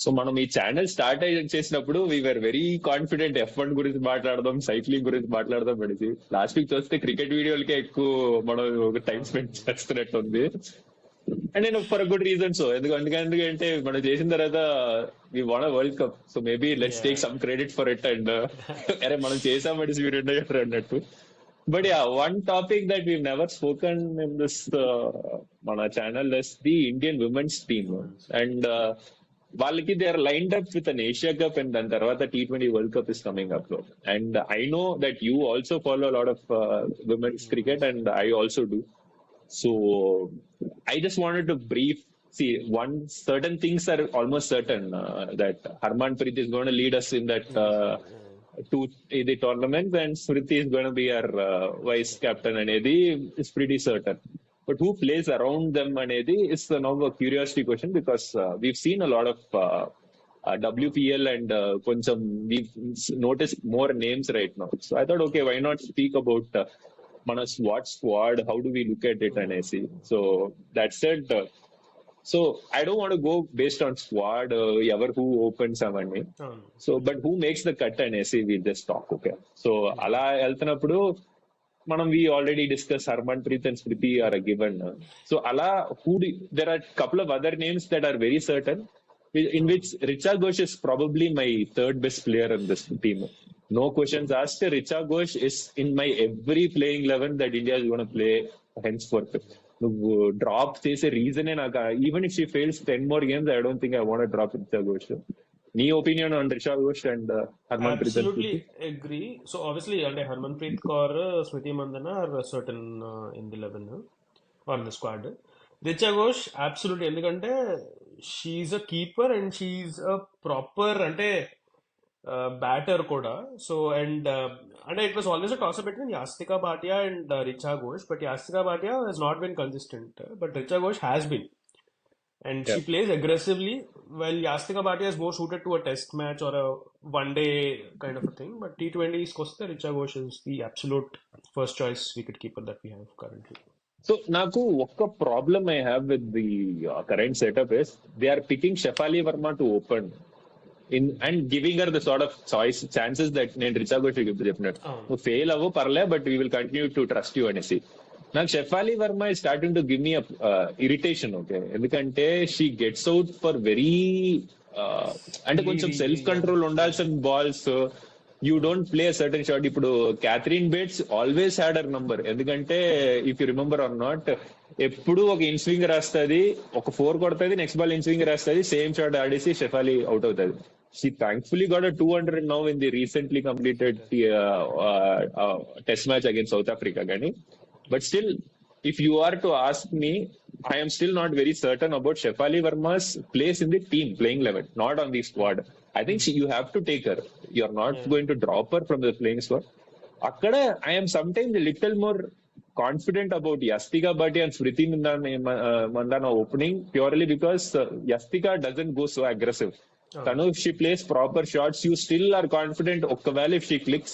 So మనం ఈ channel start చేసినప్పుడు వీఆర్ వెరీ కాన్ఫిడెంట్ F1 గురించి మాట్లాడదాం, సైక్లింగ్ గురించి మాట్లాడదాం పడిచి లాస్ట్ వీక్ చూస్తే క్రికెట్ వీడియోలకే ఎక్కువ మనం టైం స్పెండ్ చేస్తున్నట్టు ఉంది. అండ్ నేను ఫర్ గుడ్ రీజన్. సో ఎందుకంటే మనం చేసిన తర్వాత we won world cup, so maybe let's take some credit for it. And అరే మనం చేసామని వీరు అన్నట్టు. But yeah, one topic that we never spoken in this మన channel is the Indian women's team. And వాళ్ళకి they are lined up with an Asia cup and దాని తర్వాత T20 world cup is coming up. And I know that you also follow lot of women's cricket and I also do. So I just wanted to brief. See, one certain things are almost certain that Harmanpreet is going to lead us in that to the tournament, and Smriti is going to be our vice captain. Anedi is pretty certain. But who plays around them? Anedi is now a curiosity question because we've seen a lot of WPL and we've noticed more names right now. So I thought, okay, why not speak about మన SWAT squad, how do we look at it and see. So that said, so I don't want to go based on squad, ever who opens అవన్నీ. So but who makes the cut and see, we just talk. Okay, so అలా వెళ్తున్నప్పుడు మనం we already discussed Harmanpreet and Smriti are a given. So అలా there are couple of other names that are very certain, in which Richa Ghosh is probably my third best player in this team. No questions asked. Richa Ghosh is in my every playing 11 that India is going to play henceforth. Drop చేసే రీజనే నాకు, even if she fails 10 more games, I don't think I want to drop Richa Ghosh. నీ opinion on Richa Ghosh and Harmanpreet? Absolutely agree. So obviously అంటే Harmanpreet Kaur, Smriti Mandhana are certain in the 11 or in the squad. Richa Ghosh absolutely, ఎందుకంటే she's a keeper and she's a proper అంటే batter కూడా. So and అంటే it was always a toss up between Yastika Bhatia and Richa Ghosh, but Yastika Bhatia has not been consistent, but Richa Ghosh has been, and she plays aggressively. Well, Yastika Bhatia is more suited to a test match or a one day kind of a thing, but T20s koste Richa Ghosh is the absolute first choice wicket keeper that we have currently. So నాకు ఒక్క problem I have with the current setup is they are picking Shefali Verma to open and giving her the sort of chances that నేను Richa Ghosh చెప్పినట్టు నువ్వు fail అవ్వు పర్లే, but we will continue to trust you అనేసి. నాకు Shefali Verma is starting to give me a irritation. Okay, ఎందుకంటే she gets out for very అంటే కొంచెం సెల్ఫ్ కంట్రోల్ ఉండాల్సిన balls. You don't play certain shot. ఇప్పుడు Katherine Bates always had her number, ఎందుకంటే if you remember or not, ఎప్పుడు ఒక inswing రాస్తుంది, ఒక 4 కొడుతుంది, నెక్స్ట్ బాల్ ఇన్ స్వింగ్ రాస్తుంది, సేమ్ షాట్ ఆడేసి Shefali అవుట్ అవుతుంది. She thankfully got a 200 now in the recently completed test match against South Africa. But still, if you are to ask me, I am still not very certain about Shefali Verma's place in the team playing 11, not on the squad. I think you have to take her. You're not going to drop her from the playing squad. Akkada, I am sometimes a little more confident about Yastika Bhatia and Smriti Mandhana opening, purely because Yastika doesn't go so aggressive. Tanu, if she plays proper shots, you still are confident. Okkavel, if she clicks,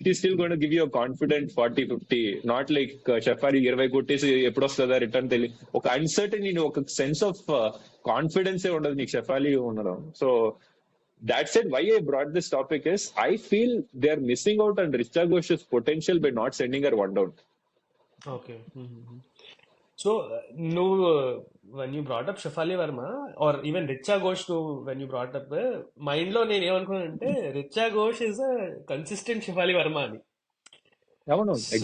she's still going to give you a confident 40-50. Not like Shefali 20 కొట్టేసి ఎప్పుడు వస్తుందా return తెలియదు. ఒక uncertainty, ఒక sense of confidence ఏ ఉండదు నీకు Shefali ఉండడం. So that said, why I brought this topic is I feel they are missing out on Richa Ghosh's potential by not sending her one down. Okay. So, no, when you brought up Shefali Verma or even Richa Ghosh, when you brought up, mind lo నేను ఏమనుకున్నానంటే Richa Ghosh is a consistent Shefali Verma అని.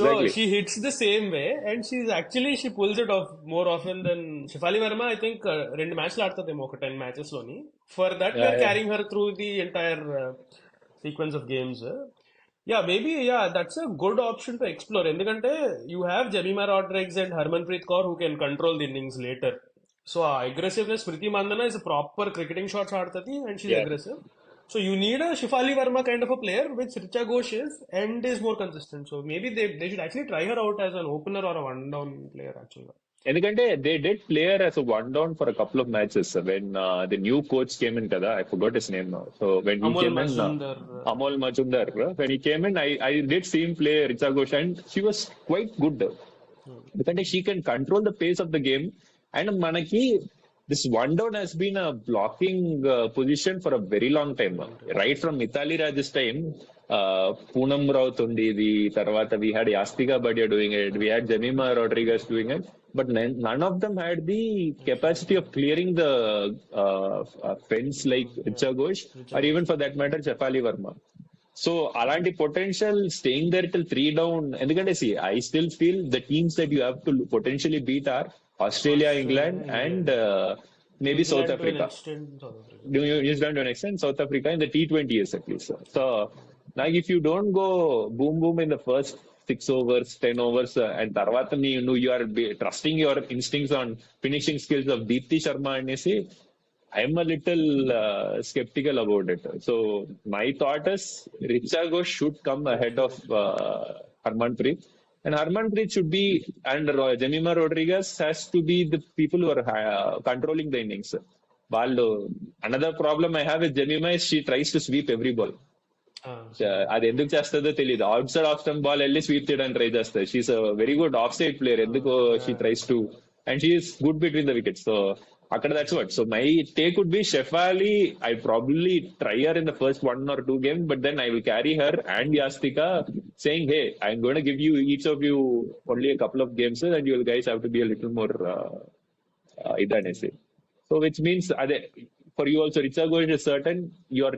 So she hits the same way and she pulls it off more often than Shefali Verma. I think 2 మ్యాచ్లు ఆడుతుందేమో ఒక 10 matches లోని. For that we are carrying her through the entire sequence of games. Yeah, maybe, that's a good option to explore. ఎందుకంటే you have Jemimah Rodrigues and Harmanpreet Kaur who can control the innings later. So aggressiveness, Smriti Mandhana is a proper cricketing shots ఆడుతుంది and she's aggressive. So you need a Shefali Verma kind of a player, which Richa Ghosh is and is more consistent. So maybe they should actually try her out as an opener or a one-down player actually. ఎందుకంటే they did play her as a one down for a couple of matches when the new coach came in kada. I forgot his name now. So when he came in, Amol Majumdar, when he came in, I did see him play Richa Ghosh and she was quite good. ఎందుకంటే she can control the pace of the game and మనకి this one down has been a blocking position for a very long time. Right from Mithali Raj's time, Poonam Raut ఉండేది, తర్వాత we had Yastika Bhatia doing it, we had Jemima Rodriguez doing it, but none of them had the capacity of clearing the fence like Richa Ghosh, or even for that matter Shefali Verma. So అలాంటి potential staying there till 3 down, ఎందుకంటే I still feel the teams that you have to potentially beat are Australia, England and maybe South Africa. New Zealand to an extent, South Africa in the T20s at least. So now if you don't go boom boom in the first 6 overs, 10 overs, and tarvata you are trusting your instincts on finishing skills of Deepti Sharma and say, I'm a little skeptical about it. So my thought is Richa Ghosh should come ahead of Harmanpreet. And Harmanpreet should be, and Jemima Rodriguez has to be the people who are controlling the innings. Another problem I have with Jemima is she tries to sweep every ball. అది ఎందుకు చేస్తుందో తెలియదు. Outside of stump ball వెళ్ళి sweep చేయడానికి try చేస్తుంది. She's a very good off side player. ఎందుకో she tries to, and she's good between the wickets. So అక్కడ that's what. So my take would be Shefali. I probably try her in the first 1 or 2 games, but then I will carry her and Yastika saying, hey, I'm going to give you each of you only a couple of games and you guys have to be a little more idanese. So which means for you also Richa Ghosh is certain, your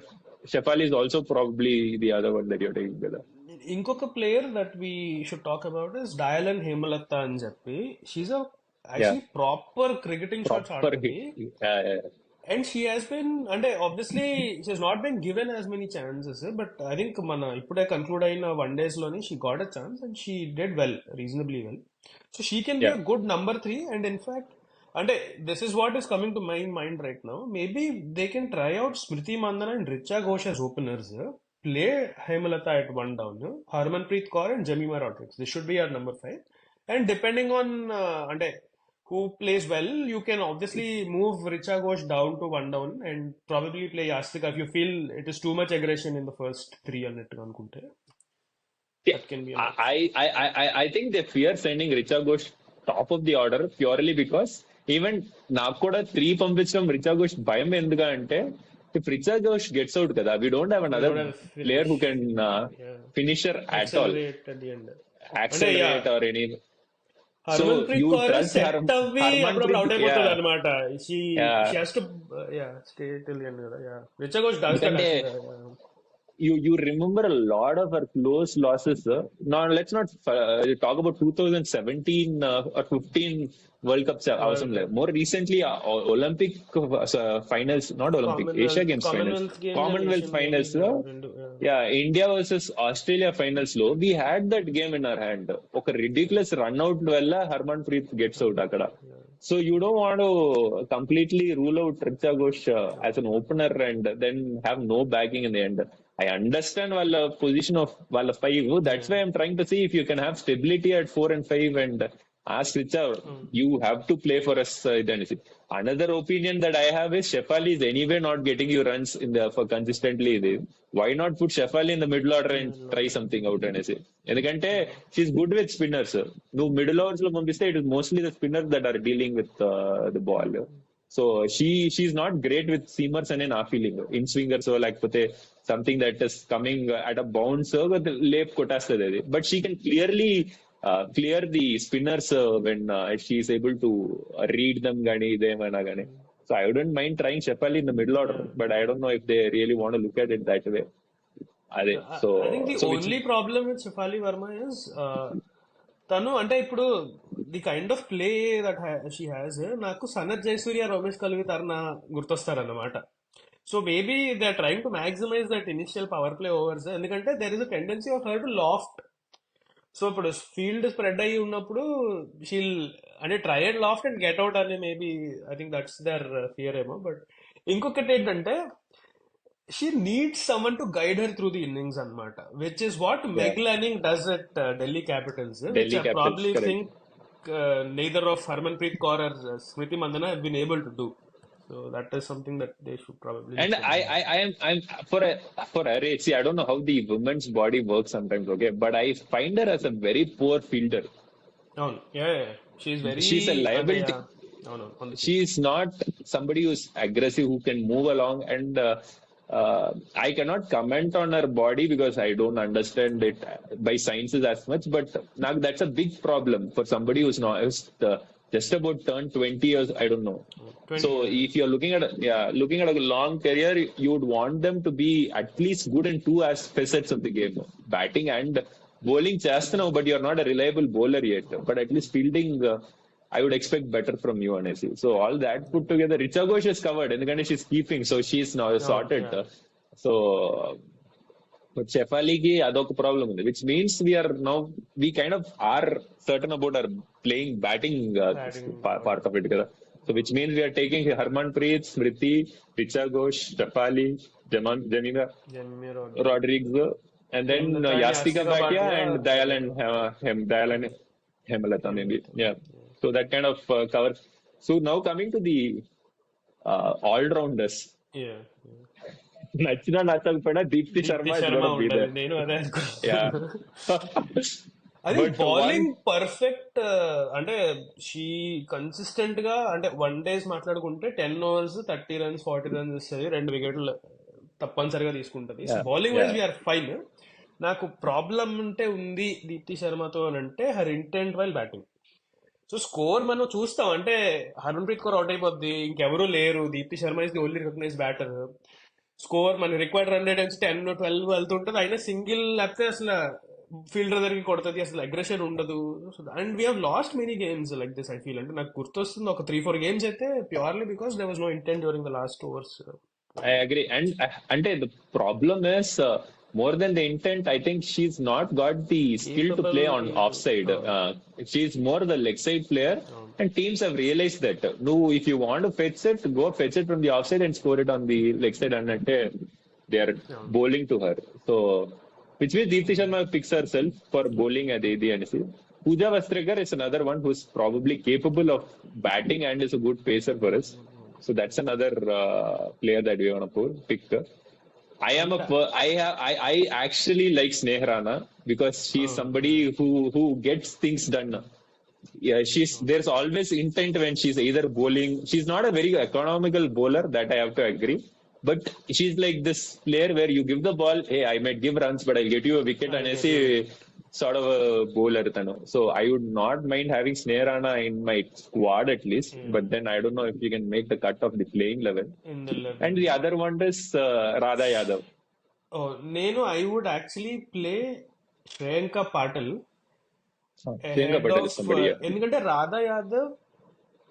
Shefali is also probably the other one that you're taking with her. ఇంకొక player that we should talk about is Dayalan Hemalatha అని చెప్పి. She's actually proper cricketing shots ఆడుతుంది. And she has been, అంటే obviously she has not been given as many chances, but I think మన ఇప్పుడే conclude అయిన 1 days లోని she got a chance and she did well, reasonably well. So she can be a good number 3. And in fact అంటే this is what is coming to my mind right now. Maybe they can try out Smriti Mandhana and Richa Ghosh as openers, play Hemalata at 1 down, Harmanpreet Kaur and Jemima Rodriguez. This should be our number 5. And depending on who plays well, you can obviously move Richa Ghosh down to 1 down and probably play Yastika if you feel it is too much aggression in the first 3 అన్నట్టుగా అనుకుంటే. That can be I think they fear sending Richa Ghosh top of the order purely because even నాకు కూడా 3 పంపించడం Richa Ghosh భయం ఎందుకంటే if Richa Ghosh gets out kada, we don't have another player who can finish her at all. Accelerate or any. So you trust Harmanpreet out అయిపోతుంది అన్నమాట. She has to stay till the end కదా. Richa Ghosh does that. You remember a lot of her close losses. Now let's not talk about 2017 or 15 World Cups. More recently, Olympic finals, not Olympic, Asia Games finals, Commonwealth finals. India versus Australia finals lo, we had that game in our hand. Okay, ridiculous run out valla Harmanpreet gets out akada. So you don't want to completely rule out Richa Ghosh as an opener and then have no backing in the end. I understand wala position of wala 5. That's why I'm trying to see if you can have stability at 4 and 5 and ask Richa, you have to play for us. Another opinion that I have is Shefali is anyway not getting you runs for consistently. Why not put Shefali in the middle order and try something out? Endukante she's good with spinners. No middle overs lo pampiste, it is mostly the spinners that are dealing with the ball. So she's not great with seamers and a feeling in swingers or like something that is coming at a bounce with lep kotastadi, but she can clearly clear the spinners when she is able to read them gani idemana gani. So I wouldn't mind trying Shefali in the middle order, but I don't know if they really want to look at it that way. So I think the only problem with Shefali Verma is తను అంటే ఇప్పుడు the kind of play that she has, నాకు సనత్ జయసూర్య, రమేష్ కల్వితర్న గుర్తొస్తారన్నమాట. So maybe they are trying to maximise that initial power play overs, ఎందుకంటే there is a tendency of her to loft. So ఇప్పుడు field spread అయ్యి ఉన్నప్పుడు she'll అంటే try and loft and get out అని maybe I think that's their fear ఏమో. But ఇంకొకటి ఏంటంటే she needs someone to guide her through the innings anamata, which is what Meg Lanning does at Delhi Capitals, which I probably think neither of Harmanpreet Kaur or Smriti Mandhana have been able to do. So that is something that they should probably. And I'm for her. See, I don't know how the women's body works sometimes, okay, but I find her as a very poor fielder. Oh, she's a liability. అవునవును on the peak. She's not somebody who's aggressive who can move along, and I cannot comment on her body because I don't understand it by sciences as much, but now that's a big problem for somebody who's not who's just about turned 20 years, I don't know. So 20 years. if you're looking at looking at a long career, you would want them to be at least good in two facets of the game, batting and bowling chestano, but you're not a reliable bowler yet, but at least fielding I would expect better from you, honestly. So all that put together, Richa Ghosh is covered, and she's keeping, so she's now అవును sorted. Yeah. So, but Shefali ki adok problem ఉంది, which means we kind of are certain about our playing batting batting part of it. Kada. So which means we are taking Harmanpreet, Smriti, Richa Ghosh, Shefali, Jamina, జెమ్మి Rodriguez, and then Hemlata and Yastika Yastika Bhatia Bhatia, and Dayal and Dayalan, Dayal and Hemalata maybe. Hemlata. Yeah. So that kind of covers. So now coming to the all-rounders. Yeah. నచ్చినా నచ్చకపోయినా Deepti Deepti Sharma is Sharma gonna be ఉంటది, there. నేను అదే Yeah. అనుకున్నాను. అది But bowling one, perfect. అంటే she consistent గా, అంటే 1 days మాట్లాడుకుంటే 10 overs 30 runs 40 runs ఇస్తుంది, 2 wickets తప్పనిసరిగా తీసుకుంటది. So yeah, bowling wise yeah, we're fine. నాకు ప్రాబ్లం అంటే ఉంది దీప్తి శర్మతో అని అంటే her intent while batting. So score మనం చూస్తాం, అంటే హర్మన్ప్రీత్ కౌర్ అవుట్ అయిపోద్ది, ఇంకెవరూ లేరు, Deepti Sharma is the only recognise batter. Score మన రిక్వైర్డ్ రన్ రేట్ నుంచి 10 12 వెళ్తుంటది, అయినా సింగిల్ లేకపోతే అసలు ఫీల్డర్ దగ్గరికి కొడుతుంది, అసలు అగ్రెషన్ ఉండదు. And we have lost many games like this I feel. అంటే నాకు గుర్తొస్తుంది ఒక 3 4 games అయితే purely because there was no intent during the last overs. I agree. And the problem is more than the intent. I think she's not got the skill to play on capability. offside. She's more the leg side player, అవును and teams have realized that. No, if you want to fetch it, go fetch it from the offside and score it on the leg side, and they are అవును. bowling to her. So, which means Deepthi Sharma picks herself for bowling at the NC. Pooja Vastrekar is another one who's probably capable of batting and is a good pacer for us. So that's another player that we want to pick. I am a అంటే per- I actually like Sneh Rana because she's somebody who gets things done. Yeah, there's always intent when she's either bowling. She's not a very economical bowler, that I have to agree. But she's like this player where you give the ball, hey, I might give runs, but I'll get you a wicket, I and I get say you. sort of a bowler. Tano. So I would not mind having Sneh Rana in my squad at least. But then I don't know if you can make the cut of the playing level. In the And eleven. the other one is Radha Yadav. నేను I would actually play Shreyanka Patil Priyanka head Patel is off, somebody. Yeah. ఎందుకంటే రాధా యాదవ్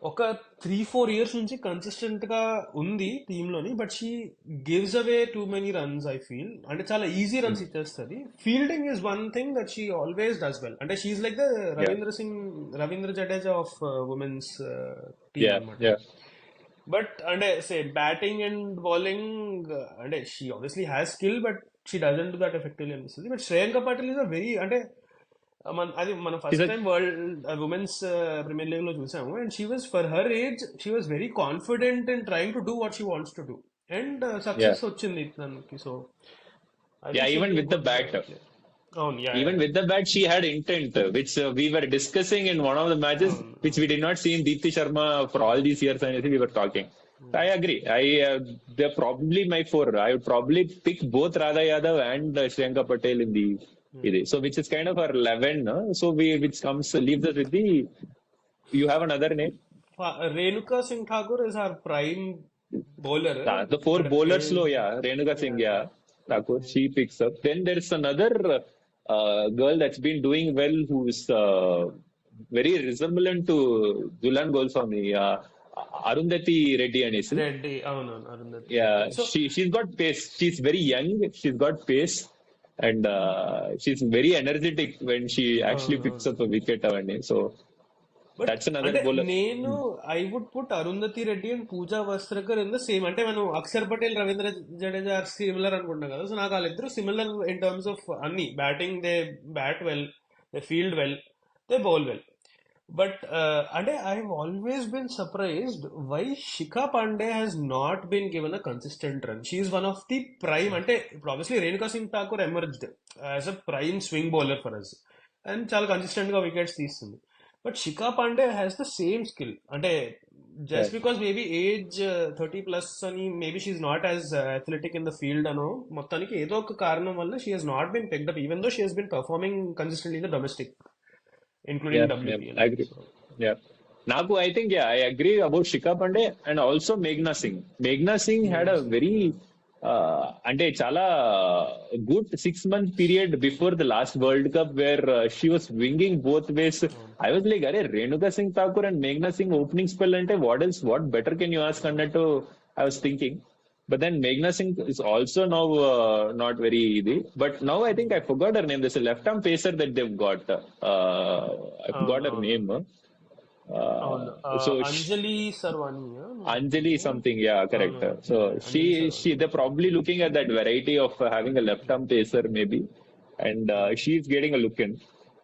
ఒక 3 4 years నుంచి consistent గా ఉంది team లోని, but she gives away too many runs I feel. అంటే చాలా easy runs ఇచ్చేస్తుంది. Fielding is one thing that she always does well. అంటే she's like the Yeah. Ravindra Jadeja of women's team Yeah. అనమాట. Yeah. But అంటే say batting and bowling, అంటే she obviously has skill, but she doesn't do that effectively అనిపిస్తుంది. But Shreyanka Patil is a very, అంటే అది మనం She's first a time world Women's Premier League లో చూసాము. And she was for her age she was very confident in trying to do what she wants to do, and yeah. Success వచ్చింది తనకి. So I Yeah. Think she'll Even be with the good bat. Player. అవును yeah yeah Even with the bat, she had intent, which we were discussing in one of the matches, అవును which we అవును. did not see in Deepthi Sharma for all these years. And I think we were talking. I agree. They're probably my four. I would probably pick both Radha Yadav and Shriyanka Patel in the. So which is kind of our 11. So which comes leaves us with the. You have another name. Renuka Singh Thakur is our prime bowler. The four అంటే bowlers low, yeah. Renuka Singh, yeah. Thakur, she picks up. Then there's another girl that's been doing well who's very resemblant to Julan Golswami, Arundhati Reddy Anisi. Reddy, అవునవును Arundhati Yeah, Reddy. So she's got pace. She's very young. She's got pace, and she's very energetic when she actually picks up a wicket. Avani. So but that's another అంటే bowler. నేను I would put Arundhati Reddy and Pooja Vastrakar in the same. అంటే మనం Axar Patel Ravindra Jadeja similar అనుకుంటాం కదా. So నాకు వాళ్ళిద్దరు similar in terms of అన్ని batting. They bat well, they field well, they bowl well. But అంటే I have always been surprised why Shikha Pandey has not been given a consistent run. She's one of the prime, అంటే ఇప్పుడు obviously Renuka Singh Thakur emerged as a prime swing bowler for us, and చాలా consistent గా wickets తీస్తుంది. But Shikha Pandey has the same skill. అంటే just because maybe age 30 plus అని maybe she's not as athletic in the field అనో మొత్తానికి ఏదో ఒక కారణం వల్ల she has not been picked up even though she has been performing consistently in the domestic including Yeah, WPL. I agree. So, Yeah. Naku, I think, yeah, I agree about Shikha Pandey and also Meghna Singh. Meghna Singh had a very, అంటే చాలా good 6 month period before the last World Cup where she was swinging both ways. I was like, అరే Renuka Singh Thakur and Meghna Singh opening spell అంటే what better can you ask అన్నట్టు I was thinking. But then Meghna Singh is also now not very easy. But now I think I forgot her name. There's a left-arm pacer that they've got. I forgot her అవును name. అవును So అంజలి సర్వాణి Anjali something, yeah, correct. అవును So అంజలి సర్వాణి they're probably looking at that variety of having a left-arm pacer maybe, and she's getting a look in.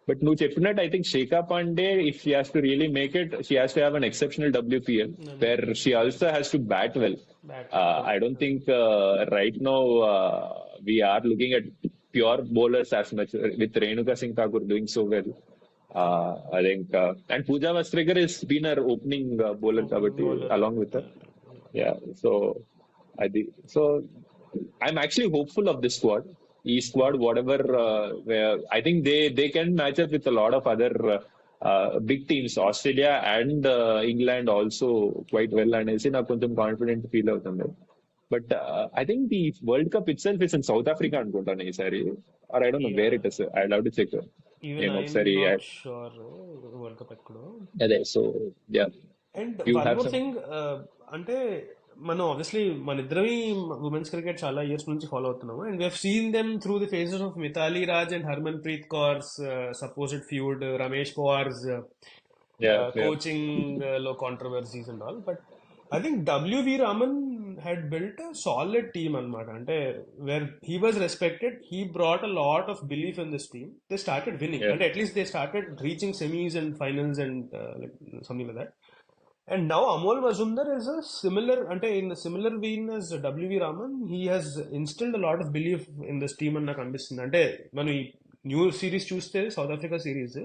But no, Chepnut, I think Shekha Pandey, if she has to really make it, she has to have an exceptional WPL where she also has to bat well. Bat I don't think right now we are looking at pure bowlers as much with Renuka Singh Thakur doing so well. I think, and Pooja Vastrekar has been our opening bowler kabatti, bowler along with her. Yeah, so so I'm actually hopeful of this squad. East squad, whatever, where I think they can match up with a lot of other big teams, Australia and England also quite well. And I say now కొంచెం confident feel అవుతుంది. But I think the World Cup itself is in South Africa అనుకుంటాను ఈసారి, or I don't know where it is. I'll have to check. Even నేను I'm ఒకసారి not sure World Cup ఎక్కడో. అదే, so yeah, and you one have more some. Thing అంటే మనం obviously మన ఇద్దరమే ఉమెన్స్ క్రికెట్ చాలా ఇయర్స్ నుంచి ఫాలో అవుతున్నాము and we seen them through the phases of Mithali Raj and Harmanpreet Kaur's supposed feud Ramesh Powar's yeah, yeah, coaching లో controversies and all. But I think WV Raman had built a solid team అన్నమాట. అంటే where he was respected, he brought a lot of belief in this team. They started winning, yeah, and at least they started reaching semis and finals and like something like that. And now Amol Mazumdar is a similar, అంటే in the similar vein as WV Raman, he has instilled a lot of belief in this team అని నాకు అనిపిస్తుంది. అంటే మనం ఈ new series చూస్తే south Africa series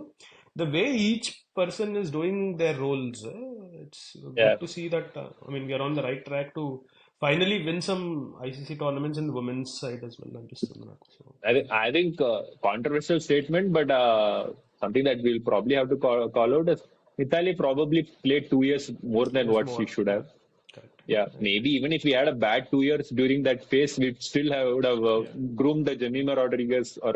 the way each person is doing their roles, it's good yeah. to see that. I mean, we are on the right track to finally win some ICC tournaments in the women's side as well. అనిపిస్తుంది నాకు. So, I think controversial statement, but something that we'll probably have to call out is Mithali probably played 2 years more than yes, what she more. should have. Correct. Yeah, maybe even if we had a bad 2 years during that phase, we still would have groomed the Jemima Rodriguez or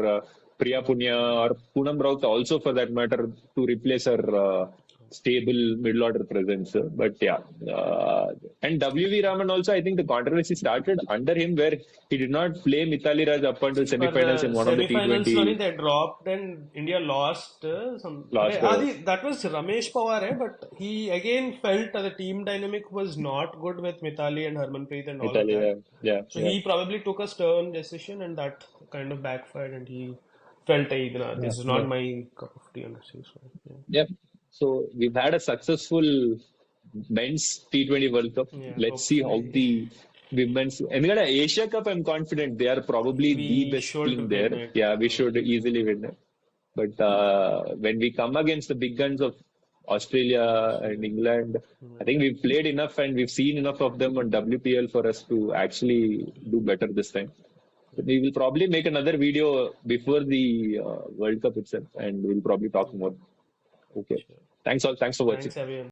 Priya Punya or Poonam Raut also for that matter to replace her stable middle order presence. But yeah, and WV Raman also, I think the controversy started under him where he did not play Mithali Raj up until For semi-finals in the one of the semi-finals లోని T20 they dropped and India lost some. అంటే last అది that was Ramesh Pawar, but he again felt that the team dynamic was not good with Mithali and Harmanpreet and all of Mithali. that. Yeah, So yeah, he probably took a stern decision and that kind of backfired and he felt, hey, yeah, this is not yeah. my cup of tea, honestly. So, yeah. Yep. So we've had a successful men's T20 World Cup. Yeah, Let's see how hopefully the women's. And then Asia Cup, I'm confident they are probably the we best should team win there. it. Yeah, we should easily win it. But when we come against the big guns of Australia and England, I think we've played enough and we've seen enough of them on WPL for us to actually do better this time. So we will probably make another video before the World Cup itself, and we'll probably talk more. Okay. Thanks all. Thanks for watching. Thanks everyone.